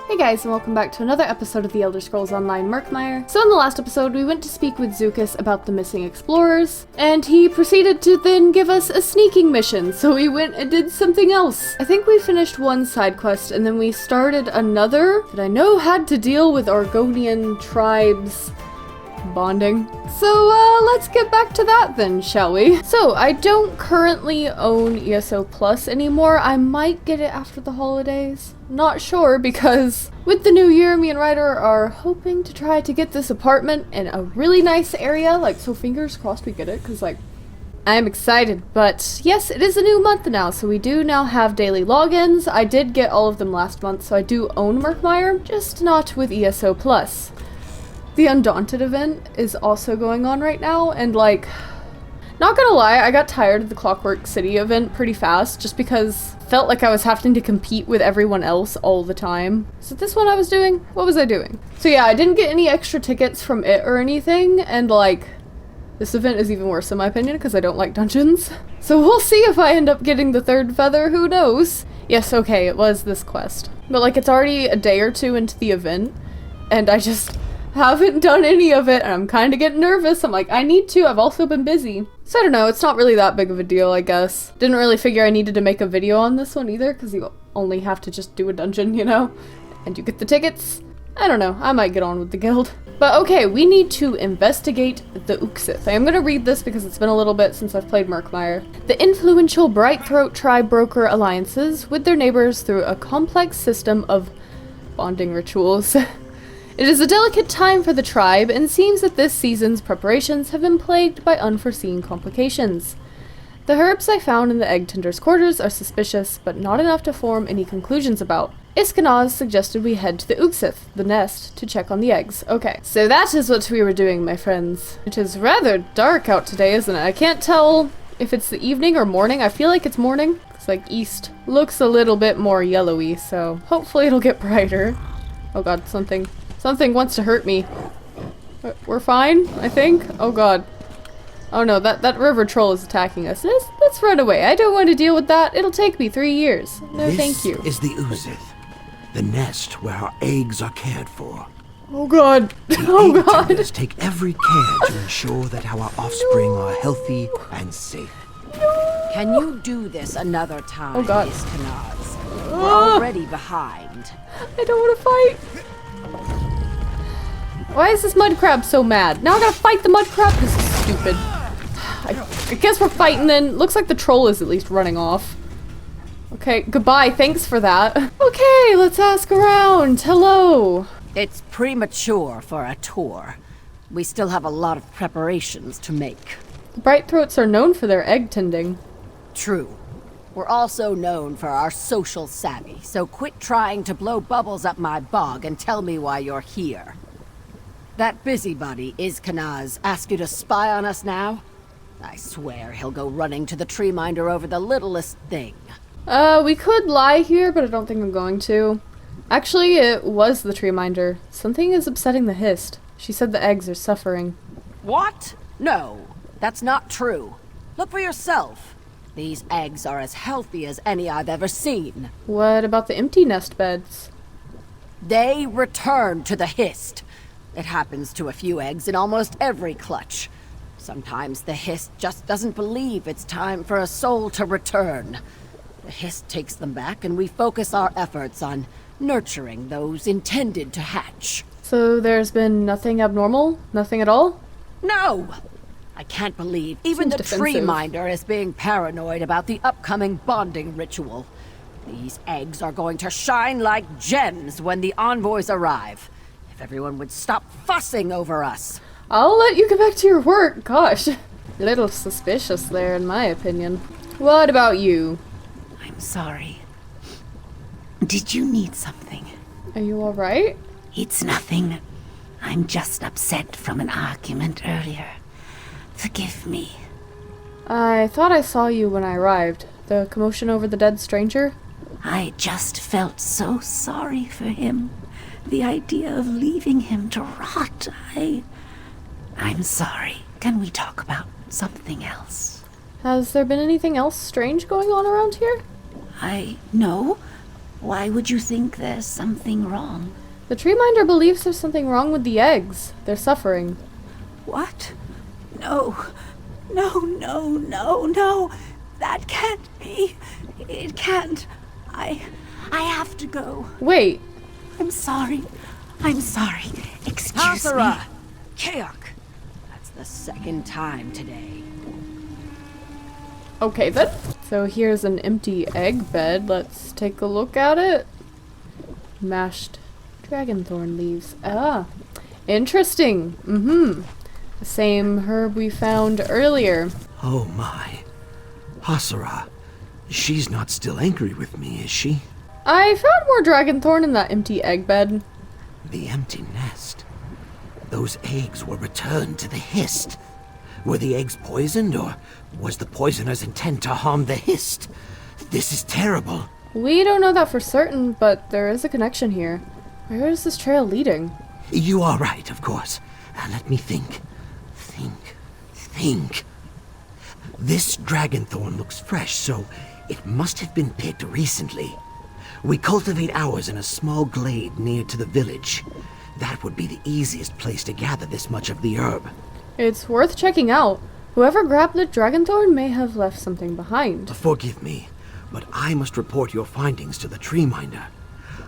Hey guys, and welcome back to another episode of the Elder Scrolls Online Murkmire. So in the last episode, we went to speak with Zukas about the missing explorers, and he proceeded to then give us a sneaking mission, so we went and did something else. I think we finished one side quest, and then we started another that I know had to deal with Argonian tribes bonding. So let's get back to that then, shall we? So I don't currently own ESO Plus anymore. I might get it after the holidays. Not sure, because with the new year, me and Ryder are hoping to try to get this apartment in a really nice area, so fingers crossed we get it, because I'm excited. But yes, it is a new month now, so we do now have daily logins. I did get all of them last month, so I do own Murkmire, just not with ESO Plus. The Undaunted event is also going on right now, and not gonna lie, I got tired of the Clockwork City event pretty fast, just because I felt like I was having to compete with everyone else all the time. So this one I was doing? What was I doing? So yeah, I didn't get any extra tickets from it or anything, and this event is even worse in my opinion, because I don't like dungeons. So we'll see if I end up getting the third feather, who knows? Yes, okay, it was this quest. But it's already a day or two into the event, and I just haven't done any of it, and I'm kind of getting nervous. I'm like, I need to. I've also been busy. So I don't know, it's not really that big of a deal, I guess. Didn't really figure I needed to make a video on this one either, because you only have to just do a dungeon, you know? And you get the tickets. I don't know, I might get on with the guild. But okay, we need to investigate the Urqy. I am going to read this because it's been a little bit since I've played Murkmire. The influential Brightthroat tribe broker alliances with their neighbors through a complex system of bonding rituals. It is a delicate time for the tribe, and seems that this season's preparations have been plagued by unforeseen complications. The herbs I found in the egg tender's quarters are suspicious, but not enough to form any conclusions about. Iskanaz suggested we head to the Urqy, the nest, to check on the eggs. Okay, so that is what we were doing, my friends. It is rather dark out today, isn't it? I can't tell if it's the evening or morning. I feel like it's morning. It's east looks a little bit more yellowy, so hopefully it'll get brighter. Oh god, something wants to hurt me. We're fine, I think. Oh god. Oh no, that river troll is attacking us. Let's run away. I don't want to deal with that. It'll take me 3 years. No, thank you. This is the Urqy, the nest where our eggs are cared for. Oh god. Oh egg god. tenders take every care to ensure that our offspring are healthy and safe. Can you do this another time, oh god. Iskanaz? We're already behind. I don't want to fight. Why is this mud crab so mad? Now I gotta fight the mud crab? This is stupid. I guess we're fighting then. Looks like the troll is at least running off. Okay, goodbye. Thanks for that. Okay, let's ask around. Hello. It's premature for a tour. We still have a lot of preparations to make. Brightthroats are known for their egg tending. True. We're also known for our social savvy, so quit trying to blow bubbles up my bog and tell me why you're here. That busybody, Iskanaz, ask you to spy on us now? I swear he'll go running to the tree minder over the littlest thing. We could lie here, but I don't think I'm going to. Actually, it was the tree minder. Something is upsetting the Hist. She said the eggs are suffering. What? No, that's not true. Look for yourself. These eggs are as healthy as any I've ever seen. What about the empty nest beds? They return to the Hist. It happens to a few eggs in almost every clutch. Sometimes the Hist just doesn't believe it's time for a soul to return. The Hist takes them back, and we focus our efforts on nurturing those intended to hatch. So there's been nothing abnormal? Nothing at all? No! I can't believe even the tree minder is being paranoid about the upcoming bonding ritual. These eggs are going to shine like gems when the envoys arrive. If everyone would stop fussing over us. I'll let you get back to your work. Gosh, a little suspicious there in my opinion. What about you? I'm sorry. Did you need something? Are you alright? It's nothing. I'm just upset from an argument earlier. Forgive me. I thought I saw you when I arrived. The commotion over the dead stranger? I just felt so sorry for him. The idea of leaving him to rot, I'm sorry. Can we talk about something else? Has there been anything else strange going on around here? No. Why would you think there's something wrong? The treeminder believes there's something wrong with the eggs. They're suffering. What? No. No. That can't be. It can't. I have to go. Wait. I'm sorry. Excuse me. Hasara! Keok! That's the second time today. Okay then. So here's an empty egg bed. Let's take a look at it. Mashed dragonthorn leaves. Ah. Interesting. The same herb we found earlier. Oh my. Hasara. She's not still angry with me, is she? I found more dragonthorn in that empty egg bed. The empty nest. Those eggs were returned to the Hist. Were the eggs poisoned, or was the poisoner's intent to harm the Hist? This is terrible. We don't know that for certain, but there is a connection here. Where is this trail leading? You are right, of course. Let me think. Think. This dragonthorn looks fresh, so it must have been picked recently. We cultivate ours in a small glade near to the village. That would be the easiest place to gather this much of the herb. It's worth checking out. Whoever grabbed the dragonthorn may have left something behind. Forgive me, but I must report your findings to the treeminder.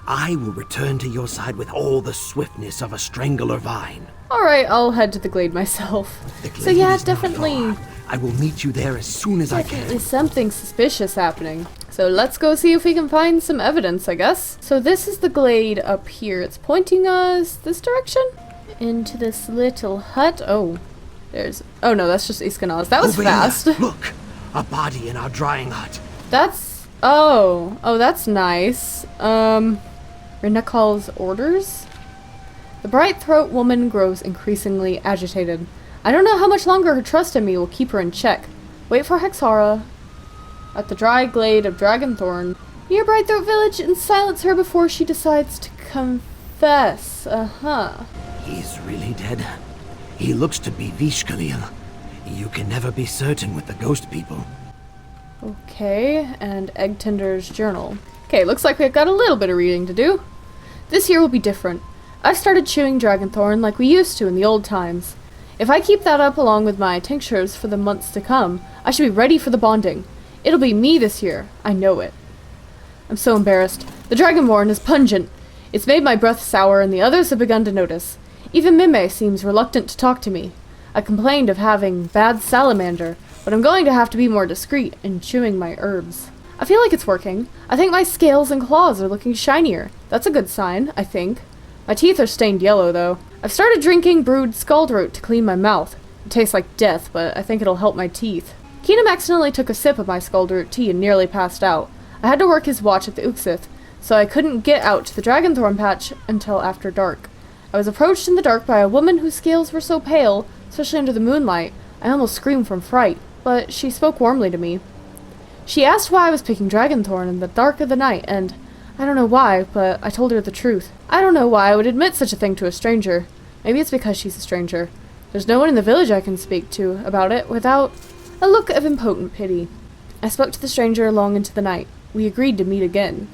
I will return to your side with all the swiftness of a strangler vine. Alright, I'll head to the glade myself. The glade So yeah, is not definitely far. I will meet you there as soon as I Definitely can. something suspicious happening. So let's go see if we can find some evidence, I guess. So this is the glade up here. It's pointing us this direction? Into this little hut. Oh, oh no, that's just Iskanaz. That was Over fast. here. Look, a body in our drying hut. That's, oh, that's nice. Rinakal's orders? The bright throat woman grows increasingly agitated. I don't know how much longer her trust in me will keep her in check. Wait for Hexara at the dry glade of Dragonthorn near Brightthroat Village and silence her before she decides to confess. He's really dead. He looks to be Vishkalil. You can never be certain with the ghost people. Okay, and Egg Tender's journal. Okay, looks like we've got a little bit of reading to do. This year will be different. I started chewing Dragonthorn like we used to in the old times. If I keep that up along with my tinctures for the months to come, I should be ready for the bonding. It'll be me this year. I know it. I'm so embarrassed. The Dragonborn is pungent. It's made my breath sour and the others have begun to notice. Even Mime seems reluctant to talk to me. I complained of having bad salamander, but I'm going to have to be more discreet in chewing my herbs. I feel like it's working. I think my scales and claws are looking shinier. That's a good sign, I think. My teeth are stained yellow, though. I've started drinking brewed scaldroot to clean my mouth. It tastes like death, but I think it'll help my teeth. Keenum accidentally took a sip of my scaldroot tea and nearly passed out. I had to work his watch at the Uxith, so I couldn't get out to the Dragonthorn patch until after dark. I was approached in the dark by a woman whose scales were so pale, especially under the moonlight, I almost screamed from fright, but she spoke warmly to me. She asked why I was picking Dragonthorn in the dark of the night, and I don't know why, but I told her the truth. I don't know why I would admit such a thing to a stranger. Maybe it's because she's a stranger. There's no one in the village I can speak to about it without a look of impotent pity. I spoke to the stranger long into the night. We agreed to meet again.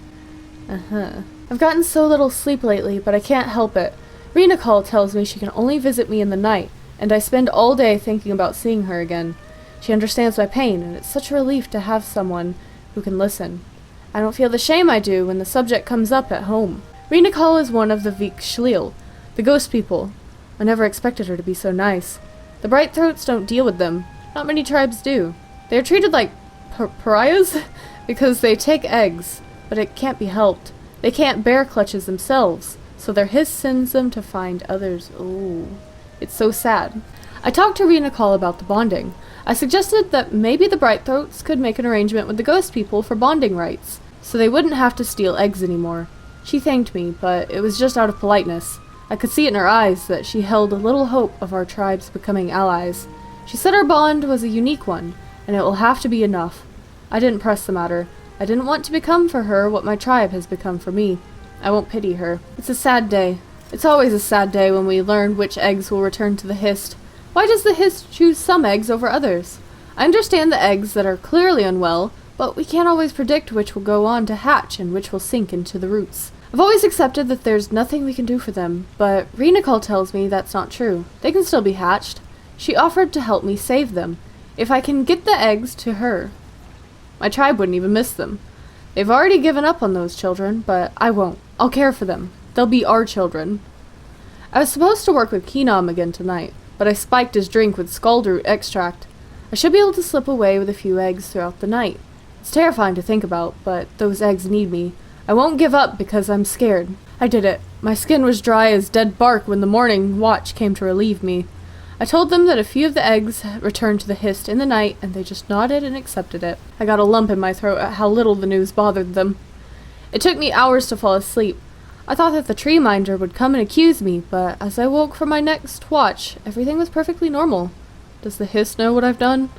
I've gotten so little sleep lately, but I can't help it. Reenakal tells me she can only visit me in the night, and I spend all day thinking about seeing her again. She understands my pain, and it's such a relief to have someone who can listen. I don't feel the shame I do when the subject comes up at home. Reenakal is one of the Vik Shleel, the ghost people. I never expected her to be so nice. The Brightthroats don't deal with them. Not many tribes do. They are treated like pariahs because they take eggs, but it can't be helped. They can't bear clutches themselves, so their hiss sends them to find others. Ooh, it's so sad. I talked to Reenakal about the bonding. I suggested that maybe the Brightthroats could make an arrangement with the ghost people for bonding rights, so they wouldn't have to steal eggs anymore. She thanked me, but it was just out of politeness. I could see it in her eyes that she held little hope of our tribes becoming allies. She said our bond was a unique one, and it will have to be enough. I didn't press the matter. I didn't want to become for her what my tribe has become for me. I won't pity her. It's a sad day. It's always a sad day when we learn which eggs will return to the Hist. Why does the Hist choose some eggs over others? I understand the eggs that are clearly unwell but we can't always predict which will go on to hatch and which will sink into the roots. I've always accepted that there's nothing we can do for them, but Renacall tells me that's not true. They can still be hatched. She offered to help me save them, if I can get the eggs to her. My tribe wouldn't even miss them. They've already given up on those children, but I won't. I'll care for them. They'll be our children. I was supposed to work with Keenom again tonight, but I spiked his drink with scaldroot extract. I should be able to slip away with a few eggs throughout the night. It's terrifying to think about, but those eggs need me. I won't give up because I'm scared. I did it. My skin was dry as dead bark when the morning watch came to relieve me. I told them that a few of the eggs returned to the Hist in the night, and they just nodded and accepted it. I got a lump in my throat at how little the news bothered them. It took me hours to fall asleep. I thought that the tree minder would come and accuse me, but as I woke for my next watch, everything was perfectly normal. Does the Hist know what I've done?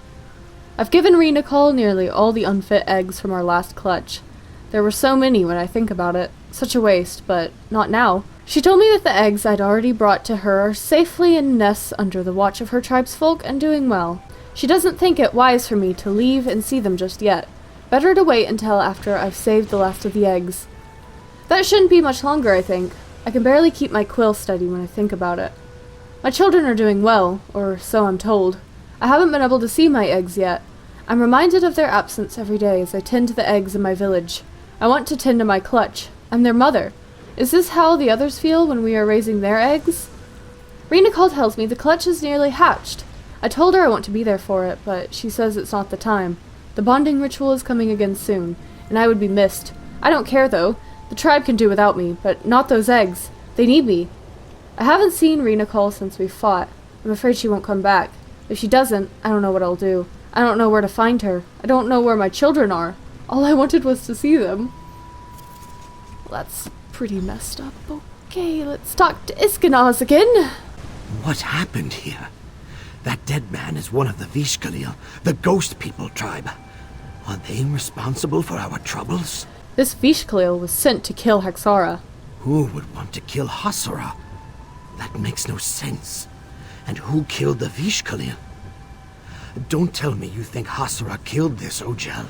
I've given Renacall nearly all the unfit eggs from our last clutch. There were so many when I think about it. Such a waste, but not now. She told me that the eggs I'd already brought to her are safely in nests under the watch of her tribesfolk and doing well. She doesn't think it wise for me to leave and see them just yet. Better to wait until after I've saved the last of the eggs. That shouldn't be much longer, I think. I can barely keep my quill steady when I think about it. My children are doing well, or so I'm told. I haven't been able to see my eggs yet. I'm reminded of their absence every day as I tend to the eggs in my village. I want to tend to my clutch. I'm their mother. Is this how the others feel when we are raising their eggs? Renacall tells me the clutch is nearly hatched. I told her I want to be there for it, but she says it's not the time. The bonding ritual is coming again soon, and I would be missed. I don't care, though. The tribe can do without me, but not those eggs. They need me. I haven't seen Renacall since we fought. I'm afraid she won't come back. If she doesn't, I don't know what I'll do. I don't know where to find her. I don't know where my children are. All I wanted was to see them. Well, that's pretty messed up. Okay, let's talk to Iskanaz again. What happened here? That dead man is one of the Vishkalil, the Ghost People tribe. Are they responsible for our troubles? This Vishkalil was sent to kill Haxara. Who would want to kill Hasura? That makes no sense. And who killed the Vishkalil? Don't tell me you think Hasura killed this Ojel.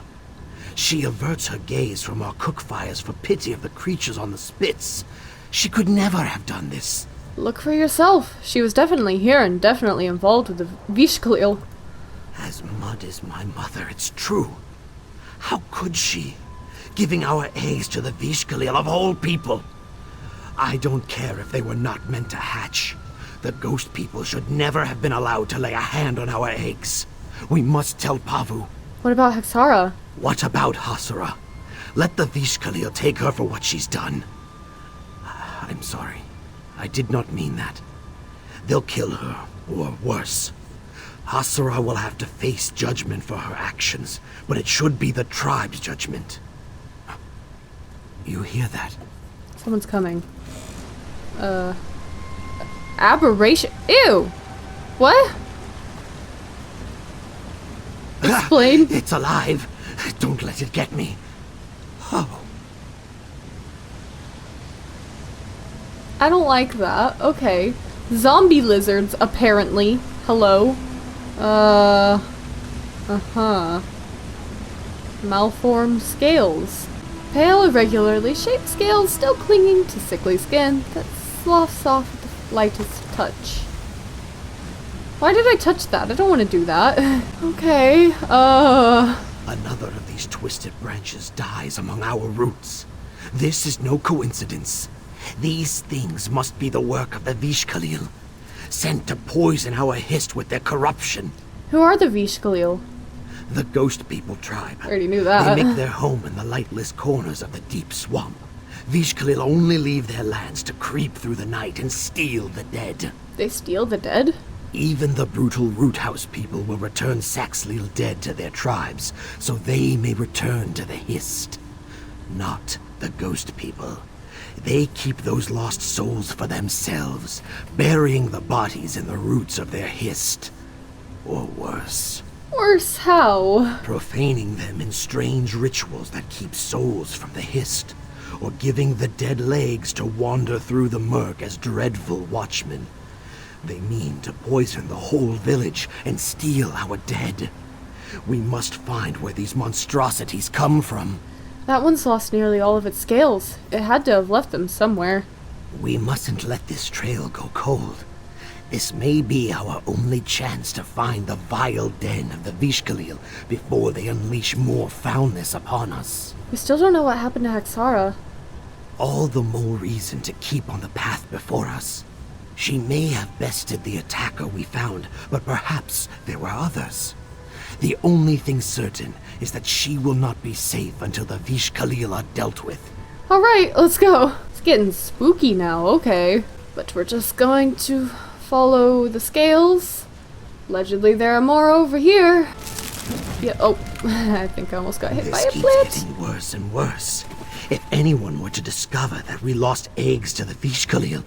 She averts her gaze from our cook fires for pity of the creatures on the spits. She could never have done this. Look for yourself. She was definitely here and definitely involved with the Vishkalil. As mud is my mother, it's true. How could she? Giving our eggs to the Vishkalil of all people. I don't care if they were not meant to hatch. The Ghost People should never have been allowed to lay a hand on our eggs. We must tell Pavu. What about Haxara? What about Hasura? Let the Vishkalil take her for what she's done. I'm sorry. I did not mean that. They'll kill her, or worse. Hasura will have to face judgment for her actions, but it should be the tribe's judgment. You hear that? Someone's coming. Aberration. Ew! What? Explain. It's alive. Don't let it get me. Oh. I don't like that. Okay. Zombie lizards, apparently. Hello. Uh-huh. Malformed scales. Pale, irregularly shaped scales still clinging to sickly skin that sloughs off with the lightest touch. Why did I touch that? I don't want to do that. Okay, Another of these twisted branches dies among our roots. This is no coincidence. These things must be the work of the Vishkalil, sent to poison our Hist with their corruption. Who are the Vishkalil? The Ghost People tribe. I already knew that. They make their home in the lightless corners of the deep swamp. Vishkalil only leave their lands to creep through the night and steal the dead. They steal the dead? Even the brutal Roothouse people will return Saxlil dead to their tribes, so they may return to the Hist. Not the Ghost People. They keep those lost souls for themselves, burying the bodies in the roots of their Hist. Or worse. Worse how? Profaning them in strange rituals that keep souls from the Hist, or giving the dead legs to wander through the murk as dreadful watchmen. They mean to poison the whole village and steal our dead. We must find where these monstrosities come from. That one's lost nearly all of its scales. It had to have left them somewhere. We mustn't let this trail go cold. This may be our only chance to find the vile den of the Vishkalil before they unleash more foulness upon us. We still don't know what happened to Hexara. All the more reason to keep on the path before us. She may have bested the attacker we found, but perhaps there were others. The only thing certain is that she will not be safe until the Vishkalil are dealt with. Alright, let's go. It's getting spooky now, okay. But we're just going to follow the scales. Allegedly there are more over here. Yeah, oh, I think I almost got hit by a This keeps plant. getting worse and worse. If anyone were to discover that we lost eggs to the Vishkalil,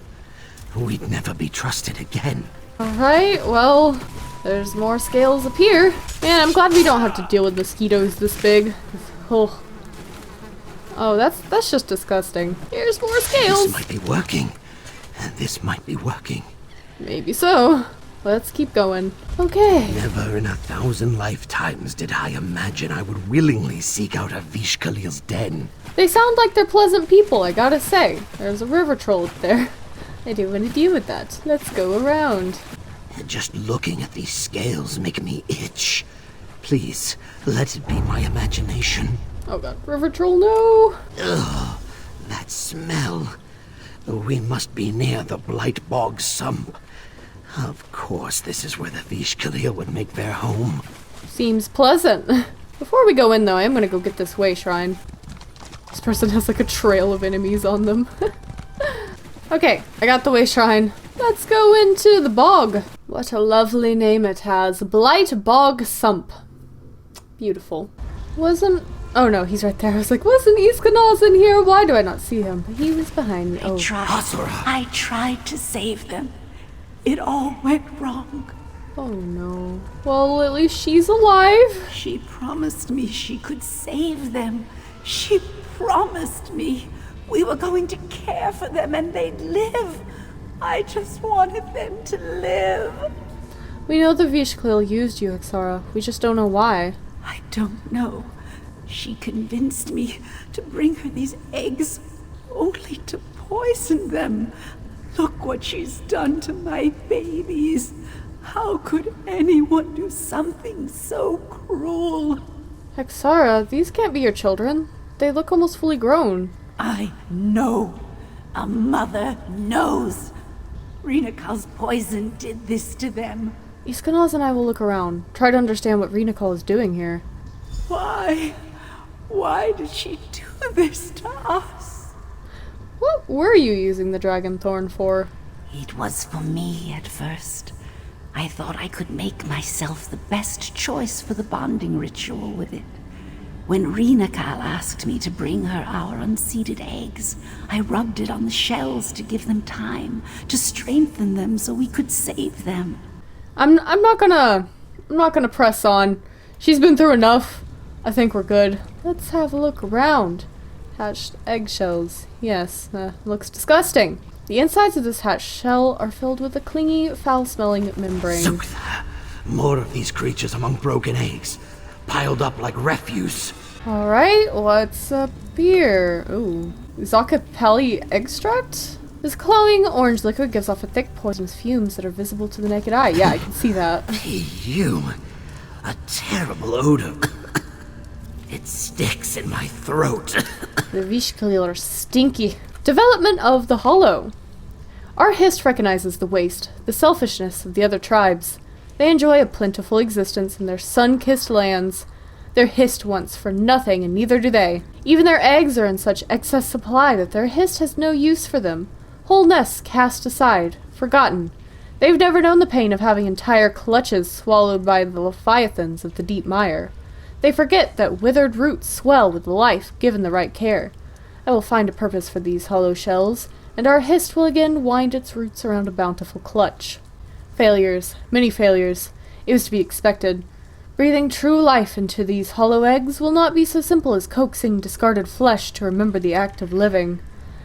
we'd never be trusted again. Alright, well, there's more scales up here. Man, I'm glad we don't have to deal with mosquitoes this big. Oh, that's just disgusting. Here's more scales. This might be working, and this might be working. Maybe so. Let's keep going. Okay. Never in 1,000 lifetimes did I imagine I would willingly seek out a Vishkalil's den. They sound like they're pleasant people, I gotta say. There's a river troll up there. I do want to deal with that. Let's go around. And just looking at these scales make me itch. Please, let it be my imagination. Oh god, river troll, no! Ugh, that smell. We must be near the Blight Bog Sump. Of course, this is where the Vishkalil would make their home. Seems pleasant. Before we go in though, I am gonna go get this way shrine. This person has like a trail of enemies on them. Okay, I got the way shrine. Let's go into the bog. What a lovely name it has. Blight Bog Sump. Beautiful. Oh no, he's right there. I was like, wasn't Iskanaz in here? Why do I not see him? But he was behind me. Oh, I tried to save them. It all went wrong. oh no. Well, at least she's alive. She promised me she could save them. She promised me we were going to care for them and they'd live. I just wanted them to live. We know the Vishkalil used you, Hexara. We just don't know why. I don't know. She convinced me to bring her these eggs, only to poison them. Look what she's done to my babies. How could anyone do something so cruel? Hexara, these can't be your children. They look almost fully grown. I know. A mother knows. Rinakal's poison did this to them. Iskanaz and I will look around. Try to understand what Rinakal is doing here. Why? Why did she do this to us? What were you using the dragon thorn for? It was for me at first. I thought I could make myself the best choice for the bonding ritual with it. When Rinakal asked me to bring her our unseeded eggs, I rubbed it on the shells to give them time, to strengthen them so we could save them. I'm not gonna press on. She's been through enough. I think we're good. Let's have a look around. Hatched eggshells. Yes, looks disgusting. The insides of this hatched shell are filled with a clingy, foul-smelling membrane. Zutha! More of these creatures among broken eggs, piled up like refuse. Alright, what's up here? Ooh. Zakapeli extract? This glowing orange liquid gives off a thick poisonous fumes that are visible to the naked eye. Yeah, I can see that. You, a terrible odor. It sticks in my throat. The Vishkalil are stinky. Development of the Hollow. Our Hist recognizes the waste, the selfishness of the other tribes. They enjoy a plentiful existence in their sun-kissed lands. Their Hist wants for nothing, and neither do they. Even their eggs are in such excess supply that their Hist has no use for them. Whole nests cast aside, forgotten. They've never known the pain of having entire clutches swallowed by the leviathans of the deep mire. They forget that withered roots swell with life given the right care. I will find a purpose for these hollow shells, and our Hist will again wind its roots around a bountiful clutch. Failures, many failures. It was to be expected. Breathing true life into these hollow eggs will not be so simple as coaxing discarded flesh to remember the act of living.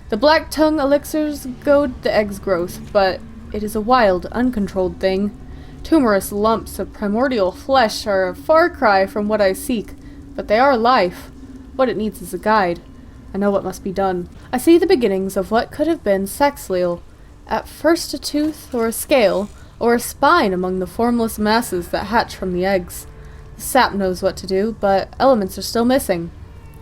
The black tongue elixirs goad the egg's growth, but it is a wild, uncontrolled thing. Tumorous lumps of primordial flesh are a far cry from what I seek, but they are life. What it needs is a guide. I know what must be done. I see the beginnings of what could have been Saxhleel. At first a tooth, or a scale, or a spine among the formless masses that hatch from the eggs. The sap knows what to do, but elements are still missing.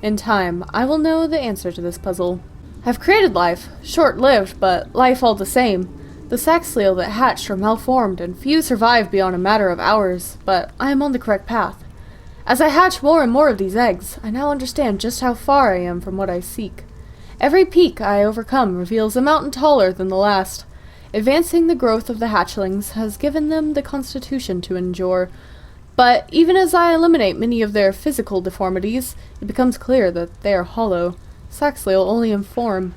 In time, I will know the answer to this puzzle. I've created life, short-lived, but life all the same. The Saxhleel that hatched are malformed, and few survive beyond a matter of hours, but I am on the correct path. As I hatch more and more of these eggs, I now understand just how far I am from what I seek. Every peak I overcome reveals a mountain taller than the last. Advancing the growth of the hatchlings has given them the constitution to endure. But even as I eliminate many of their physical deformities, it becomes clear that they are hollow. Saxhleel only in form.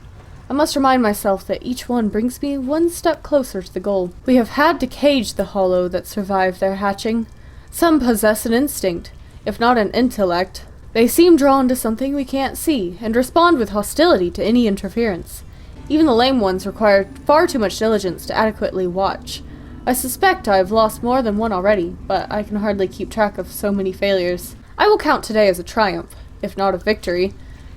I must remind myself that each one brings me one step closer to the goal. We have had to cage the hollow that survived their hatching. Some possess an instinct, if not an intellect. They seem drawn to something we can't see, and respond with hostility to any interference. Even the lame ones require far too much diligence to adequately watch. I suspect I have lost more than one already, but I can hardly keep track of so many failures. I will count today as a triumph, if not a victory.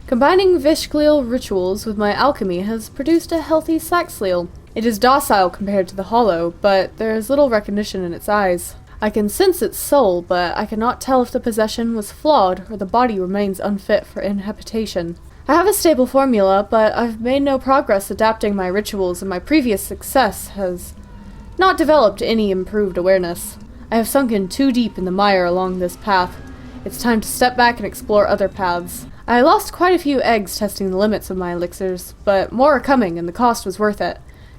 Combining Vishgleel rituals with my alchemy has produced a healthy Saxhleel. It is docile compared to the hollow, but there is little recognition in its eyes. I can sense its soul, but I cannot tell if the possession was flawed or the body remains unfit for inhabitation. I have a stable formula, but I've made no progress adapting my rituals, and my previous success has not developed any improved awareness. I have sunken too deep in the mire along this path. It's time to step back and explore other paths. I lost quite a few eggs testing the limits of my elixirs, but more are coming and the cost was worth it.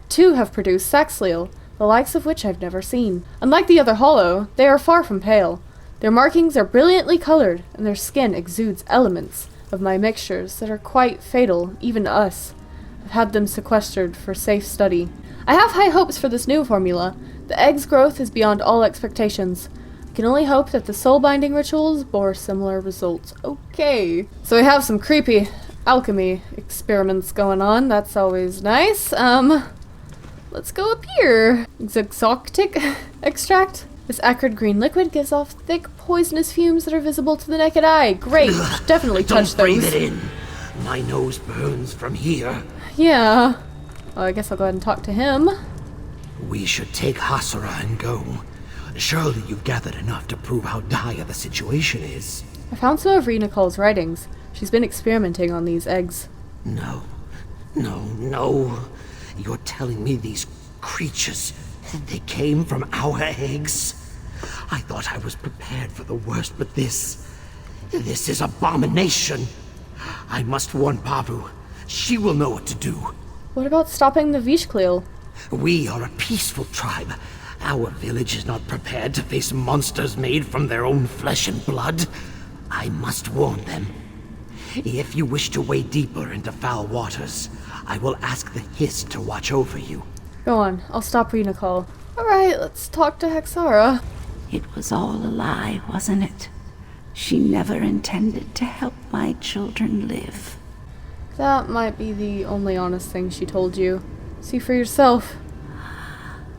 2 have produced Saxhleel, the likes of which I've never seen. Unlike the other hollow, they are far from pale. Their markings are brilliantly colored, and their skin exudes elements of my mixtures that are quite fatal, even to us. I've had them sequestered for safe study. I have high hopes for this new formula. The egg's growth is beyond all expectations. I can only hope that the soul-binding rituals bore similar results. Okay. So we have some creepy alchemy experiments going on. That's always nice. Let's go up here. Exotic extract. This acrid green liquid gives off thick, poisonous fumes that are visible to the naked eye. Great. Definitely touch Don't those. breathe it in. My nose burns from here. Yeah. Well, I guess I'll go ahead and talk to him. We should take Hasura and go. Surely you've gathered enough to prove how dire the situation is. I found some of Rena Cole's writings. She's been experimenting on these eggs. No. You're telling me these creatures, they came from our eggs? I thought I was prepared for the worst, but this is abomination. I must warn Pavu. She will know what to do. What about stopping the Vishgleel? We are a peaceful tribe. Our village is not prepared to face monsters made from their own flesh and blood. I must warn them. If you wish to wade deeper into foul waters, I will ask the Hist to watch over you. Go on, I'll stop Rena Cole. Alright, let's talk to Hexara. It was all a lie, wasn't it? She never intended to help my children live. That might be the only honest thing she told you. See for yourself.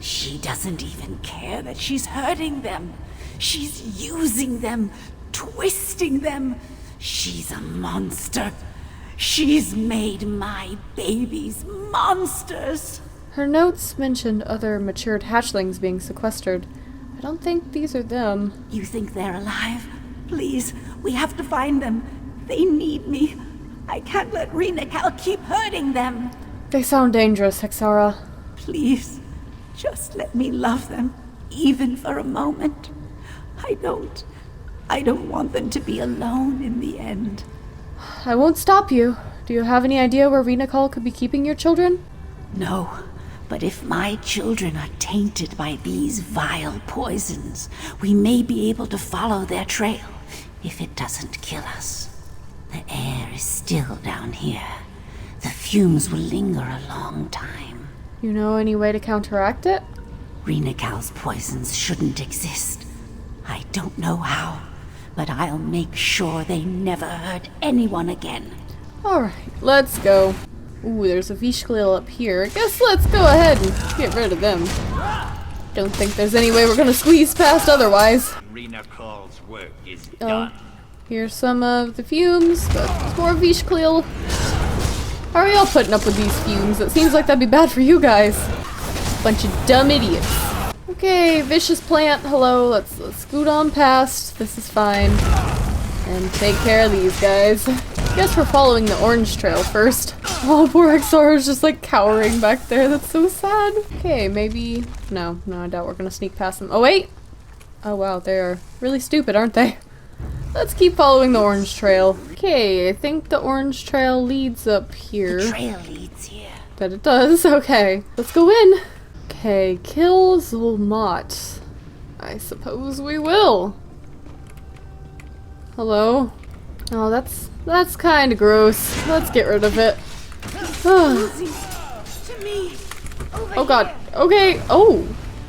She doesn't even care that she's hurting them. She's using them, twisting them. She's a monster. She's made my babies monsters. Her notes mentioned other matured hatchlings being sequestered. I don't think these are them. You think they're alive? Please, we have to find them. They need me. I can't let Rena Cal keep hurting them. They sound dangerous, Hexara. Please, just let me love them, even for a moment. I don't want them to be alone in the end. I won't stop you. Do you have any idea where Rena Call could be keeping your children? No, but if my children are tainted by these vile poisons, we may be able to follow their trail, if it doesn't kill us. The air is still down here. The fumes will linger a long time. You know any way to counteract it? Rena Cal's poisons shouldn't exist. I don't know how, but I'll make sure they never hurt anyone again. Alright, let's go. Ooh, there's a Vishgleel up here. I guess let's go ahead and get rid of them. Don't think there's any way we're gonna squeeze past otherwise. Rena Call's work is Oh, done. here's some of the fumes, but it's more Vishklil. How are y'all putting up with these fumes? It seems like that'd be bad for you guys. Bunch of dumb idiots. Okay, vicious plant, hello, let's scoot on past. This is fine. And take care of these guys. Guess we're following the orange trail first. Oh, poor Exor is just like cowering back there. That's so sad. Okay, maybe... No, I doubt we're gonna sneak past them. Oh, wait! Oh, wow, they're really stupid, aren't they? Let's keep following the orange trail. Okay, I think the orange trail leads up here. The trail leads here. That it does? Okay, let's go in. Okay, kill Zulmat. I suppose we will. Hello? Oh, that's kind of gross. Let's get rid of it. To me. Oh god. Okay. Oh,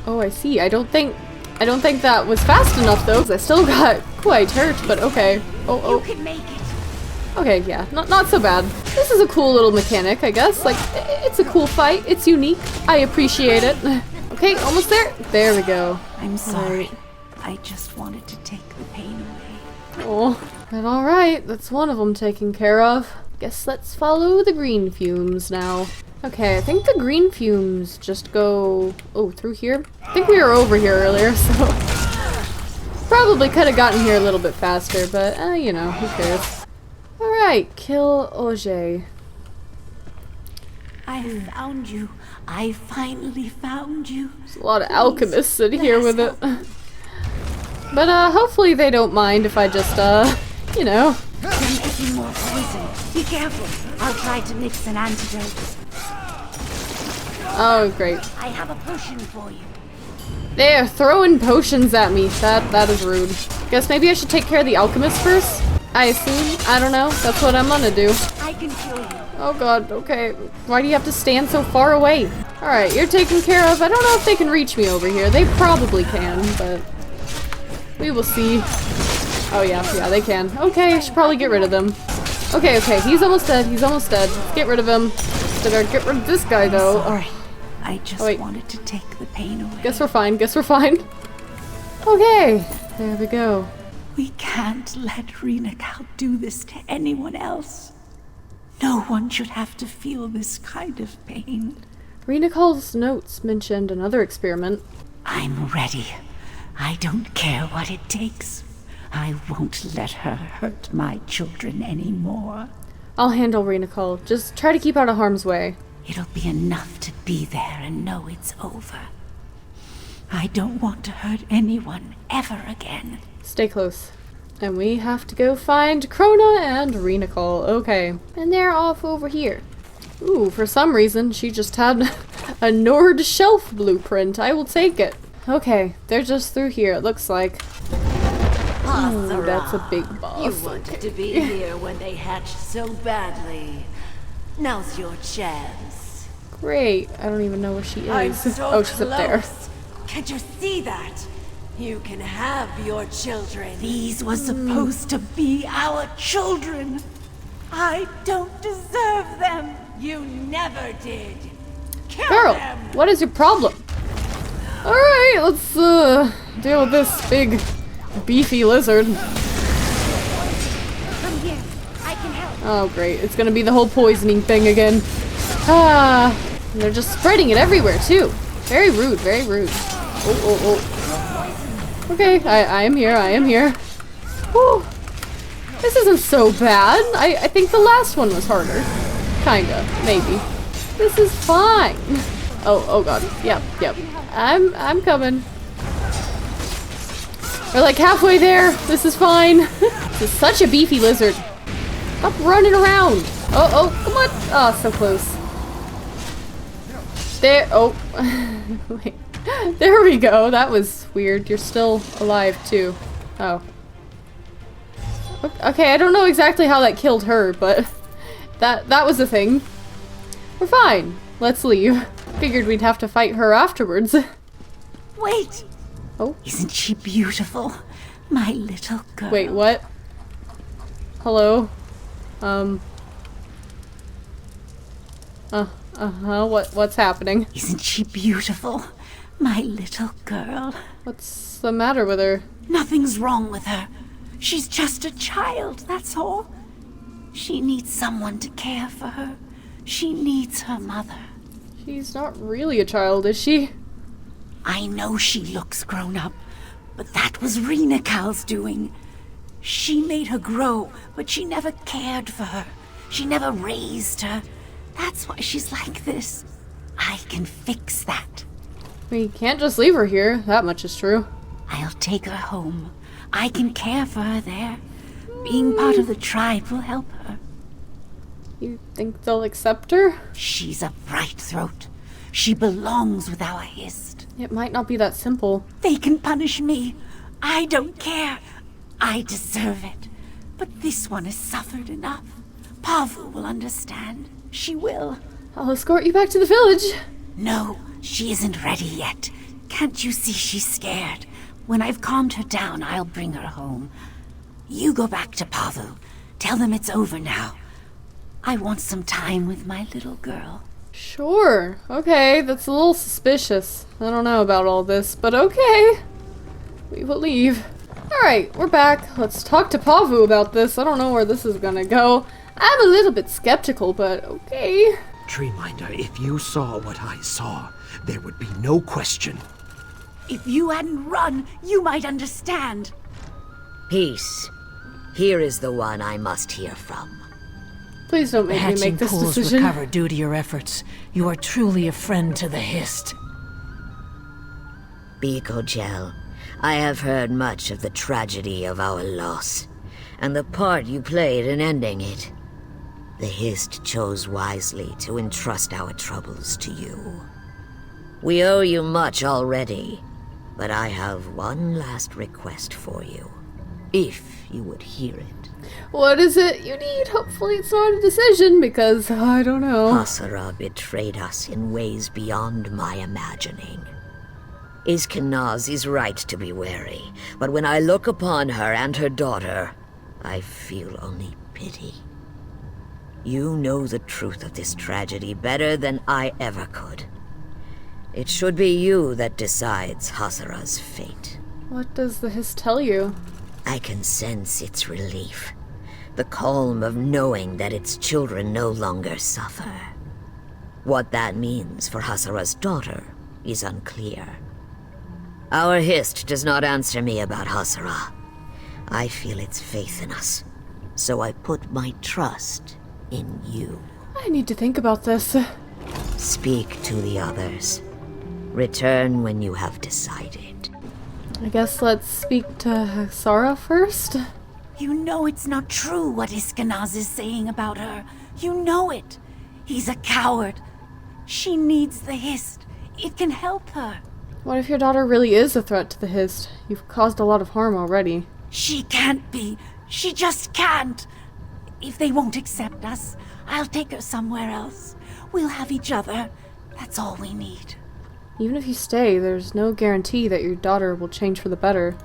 I see. I don't think that was fast enough though. 'Cause I still got quite hurt, but okay. Oh. You can make it. Okay, yeah, not so bad. This is a cool little mechanic, I guess. Like, it's a cool fight. It's unique. I appreciate it. Okay, almost there. There we go. I'm sorry. Alright. I just wanted to take the pain away. Oh, but alright, that's one of them taken care of. Guess let's follow the green fumes now. Okay, I think the green fumes just go... Oh, through here? I think we were over here earlier, so... Probably could have gotten here a little bit faster, but, you know, who cares. Alright, kill Oje. I found you. I finally found you. There's a lot of alchemists in here with it. But, hopefully they don't mind if I just, you know... You're making more poison. Be careful. I'll try to mix an antidote. Oh, great. I have a potion for you. They're throwing potions at me. That is rude. Guess maybe I should take care of the alchemist first? I assume? I don't know. That's what I'm gonna do. I can kill you. Oh god, okay. Why do you have to stand so far away? Alright, you're taken care of. I don't know if they can reach me over here. They probably can, but... we will see. Oh yeah, they can. Okay, I should probably get rid of them. Okay, he's almost dead. Let's get rid of him. Better get rid of this guy, though. Alright. I just wanted to take the pain away. Guess we're fine. Okay, there we go. We can't let Reenacal do this to anyone else. No one should have to feel this kind of pain. Reenacal's notes mentioned another experiment. I'm ready. I don't care what it takes. I won't let her hurt my children anymore. I'll handle Reenacal. Just try to keep out of harm's way. It'll be enough to be there and know it's over. I don't want to hurt anyone ever again. Stay close. And we have to go find Krona and Reenacal. Okay. And they're off over here. Ooh, for some reason, she just had a Nord shelf blueprint. I will take it. Okay, they're just through here, it looks like. Ooh, that's a big boss. You wanted to be here when they hatched so badly. Now's your chance. Great. I don't even know where she I'm is. so Oh, she's up there. close. Can't you see that? You can have your children. These were supposed to be our children. I don't deserve them. You never did. Kill Girl, them. what is your problem? Alright, let's deal with this big beefy lizard. Come here. I can help. Oh great, it's gonna be the whole poisoning thing again. Ah, and they're just spreading it everywhere too. Very rude, very rude. Oh. Okay, I am here. Whew. This isn't so bad. I think the last one was harder. Kinda, maybe. This is fine. Oh god. Yep. I'm coming. We're like halfway there. This is fine. This is such a beefy lizard. Stop running around. Oh, come on. Oh, so close. There. Oh. Wait. There we go. That was weird. You're still alive too. Oh. Okay, I don't know exactly how that killed her, but that was a thing. We're fine. Let's leave. Figured we'd have to fight her afterwards. Wait. Oh. Isn't she beautiful? My little girl. Wait, what? Hello? What's happening? Isn't she beautiful? My little girl. What's the matter with her? Nothing's wrong with her. She's just a child, that's all. She needs someone to care for her. She needs her mother. She's not really a child, is she? I know she looks grown up, but that was Rena Cal's doing. She made her grow, but she never cared for her. She never raised her. That's why she's like this. I can fix that. We can't just leave her here, that much is true. I'll take her home. I can care for her there. Being part of the tribe will help her. You think they'll accept her? She's a bright throat. She belongs with our Hist. It might not be that simple. They can punish me. I don't care. I deserve it. But this one has suffered enough. Pavu will understand. She will. I'll escort you back to the village. No, she isn't ready yet. Can't you see she's scared? When I've calmed her down, I'll bring her home. You go back to Pavu. Tell them it's over now. I want some time with my little girl. Sure. Okay, that's a little suspicious. I don't know about all this, but okay. We will leave. Alright, we're back. Let's talk to Pavu about this. I don't know where this is gonna go. I'm a little bit skeptical, but okay. Treeminder, if you saw what I saw, there would be no question. If you hadn't run, you might understand. Peace. Here is the one I must hear from. Please don't make me Hatching make this pools decision. recovered due to your efforts. You are truly a friend to the Hist. Bikojel, I have heard much of the tragedy of our loss, and the part you played in ending it. The Hist chose wisely to entrust our troubles to you. We owe you much already, but I have one last request for you, if you would hear it. What is it you need? Hopefully it's not a decision, because I don't know. Hasara betrayed us in ways beyond my imagining. Iskanaz is right to be wary, but when I look upon her and her daughter, I feel only pity. You know the truth of this tragedy better than I ever could. It should be you that decides Hasara's fate. What does the Hist tell you? I can sense its relief. The calm of knowing that its children no longer suffer. What that means for Hasara's daughter is unclear. Our Hist does not answer me about Hasara. I feel its faith in us, so I put my trust in you. I need to think about this. Speak to the others. Return when you have decided. I guess let's speak to Sarah first. You know it's not true what Iskanaz is saying about her. You know it. He's a coward. She needs the Hist. It can help her. What if your daughter really is a threat to the Hist? You've caused a lot of harm already. She can't be. She just can't. If they won't accept us, I'll take her somewhere else. We'll have each other. That's all we need. Even if you stay, there's no guarantee that your daughter will change for the better.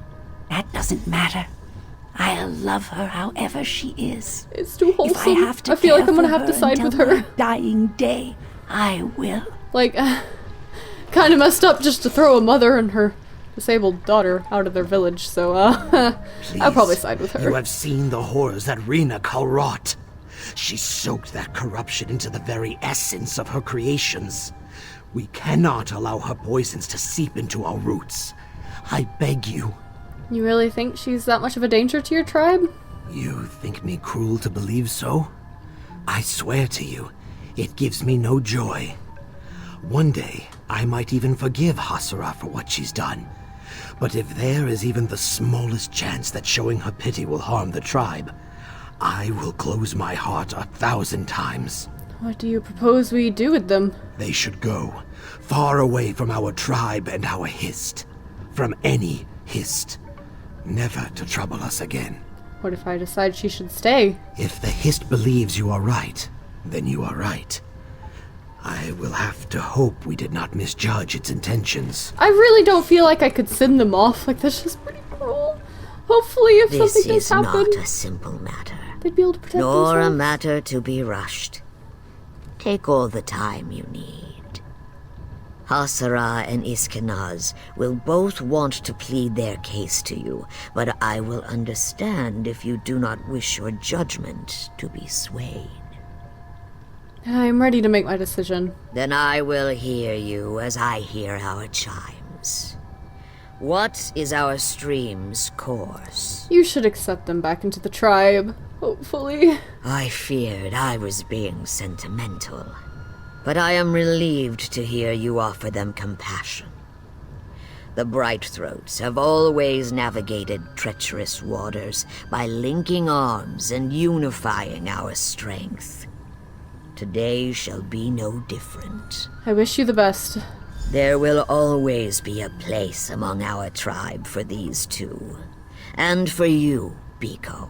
That doesn't matter. I'll love her however she is. It's too wholesome. If I have to feel like care I'm gonna for have to her side with until her. my dying day, I will. Like, kind of messed up just to throw a mother and her disabled daughter out of their village, so, I'll probably side with her. You have seen the horrors that Rena Cal wrought. She soaked that corruption into the very essence of her creations. We cannot allow her poisons to seep into our roots. I beg you. You really think she's that much of a danger to your tribe? You think me cruel to believe so? I swear to you, it gives me no joy. One day, I might even forgive Hasara for what she's done. But if there is even the smallest chance that showing her pity will harm the tribe, I will close my heart 1,000 times. What do you propose we do with them? They should go, far away from our tribe and our Hist. From any Hist. Never to trouble us again. What if I decide she should stay? If the Hist believes you are right, then you are right. I will have to hope we did not misjudge its intentions. I really don't feel like I could send them off. Like, that's just pretty cruel. Hopefully, if This something does is happen, not a simple matter, they'd be able to protect nor a themselves. matter to be rushed. Take all the time you need. Hasara and Iskanaz will both want to plead their case to you, but I will understand if you do not wish your judgment to be swayed. I'm ready to make my decision. Then I will hear you as I hear our chimes. What is our stream's course? You should accept them back into the tribe, hopefully. I feared I was being sentimental, but I am relieved to hear you offer them compassion. The Brightthroats have always navigated treacherous waters by linking arms and unifying our strength. Today shall be no different. I wish you the best. There will always be a place among our tribe for these two. And for you, Biko.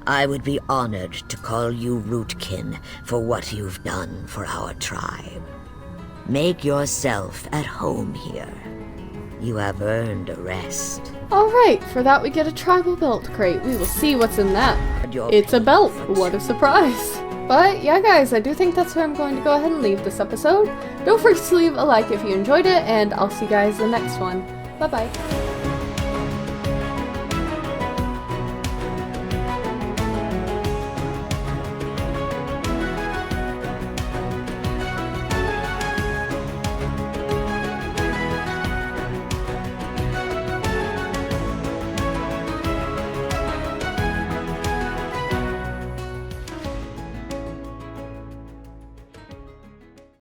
I would be honored to call you rootkin for what you've done for our tribe. Make yourself at home here. You have earned a rest. Alright, for that we get a tribal belt crate. We will see what's in that. It's a belt. What a surprise. But yeah, guys, I do think that's where I'm going to go ahead and leave this episode. Don't forget to leave a like if you enjoyed it, and I'll see you guys in the next one. Bye-bye.